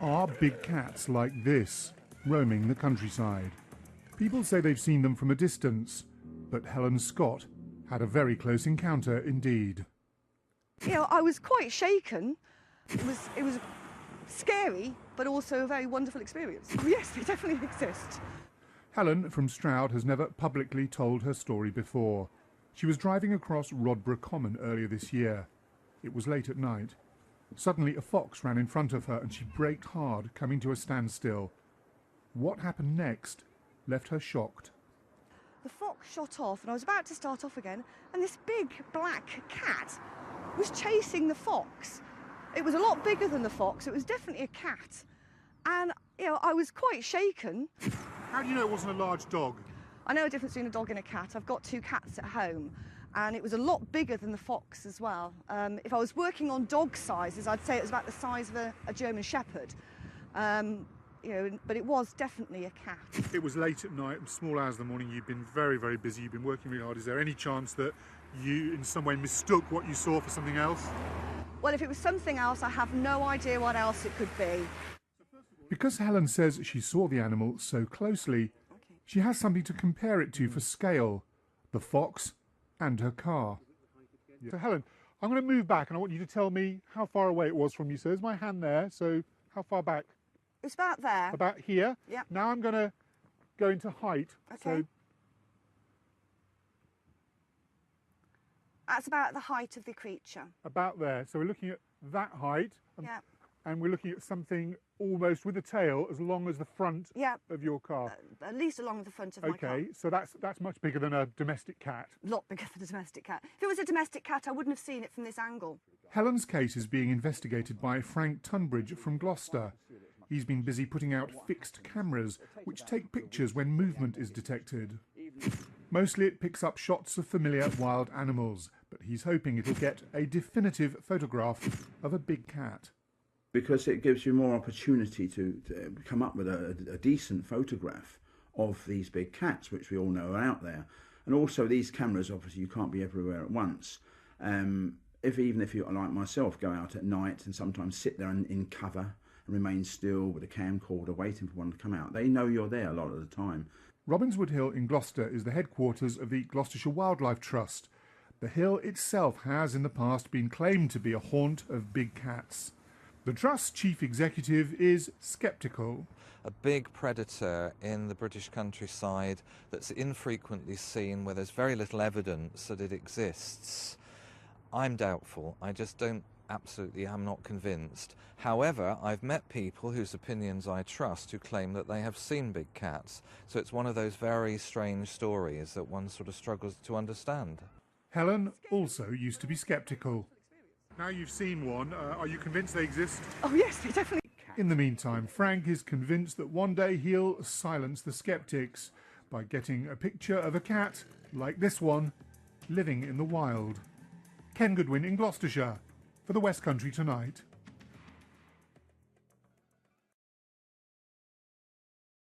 Are big cats like this roaming the countryside? People say they've seen them from a distance, but Helen Scott had a very close encounter indeed. You know, I was quite shaken. It was scary, but also a very wonderful experience. Oh, yes, they definitely exist. Helen from Stroud has never publicly told her story before. She was driving across Rodborough Common earlier this year. It was late at night. Suddenly a fox ran in front of her and she braked hard, coming to a standstill. What happened next left her shocked. The fox shot off and I was about to start off again, and this big black cat was chasing the fox. It was a lot bigger than the fox. It was definitely a cat. And, you know, I was quite shaken. How do you know it wasn't a large dog? I know a difference between a dog and a cat. I've got 2 cats at home, and it was a lot bigger than the fox as well. If I was working on dog sizes, I'd say it was about the size of a German Shepherd. You know, but it was definitely a cat. It was late at night and small hours of the morning. You've been very, very busy. You've been working really hard. Is there any chance that you in some way mistook what you saw for something else? Well, if it was something else, I have no idea what else it could be. Because Helen says she saw the animal so closely, she has something to compare it to for scale, the fox and her car. So Helen, I'm going to move back and I want you to tell me how far away it was from you. So there's my hand there, so how far back? It's about there. About here? Yeah. Now I'm going to go into height. Okay. So that's about the height of the creature. about there. So we're looking at that height. Yeah. And we're looking at something almost with a tail as long as the front Yeah. of your car. At least along the front of my car. Okay, so that's much bigger than a domestic cat. A lot bigger than a domestic cat. If it was a domestic cat, I wouldn't have seen it from this angle. Helen's case is being investigated by Frank Tunbridge from Gloucester. He's been busy putting out fixed cameras which take pictures when movement is detected. Mostly it picks up shots of familiar wild animals, but he's hoping it'll get a definitive photograph of a big cat. Because it gives you more opportunity to come up with a decent photograph of these big cats, which we all know are out there. And also these cameras, obviously you can't be everywhere at once. Even if you, like myself, go out at night and sometimes sit there in cover and remain still with a camcorder waiting for one to come out, they know you're there a lot of the time. Robinswood Hill in Gloucester is the headquarters of the Gloucestershire Wildlife Trust. The hill itself has in the past been claimed to be a haunt of big cats. The Trust's chief executive is sceptical. A big predator in the British countryside that's infrequently seen, where there's very little evidence that it exists. I'm doubtful. I just am not convinced. However, I've met people whose opinions I trust who claim that they have seen big cats. So it's one of those very strange stories that one sort of struggles to understand. Helen also used to be sceptical. Now you've seen one, are you convinced they exist? Oh yes, they definitely. In the meantime, Frank is convinced that one day he'll silence the sceptics by getting a picture of a cat, like this one, living in the wild. Ken Goodwin in Gloucestershire for the West Country Tonight.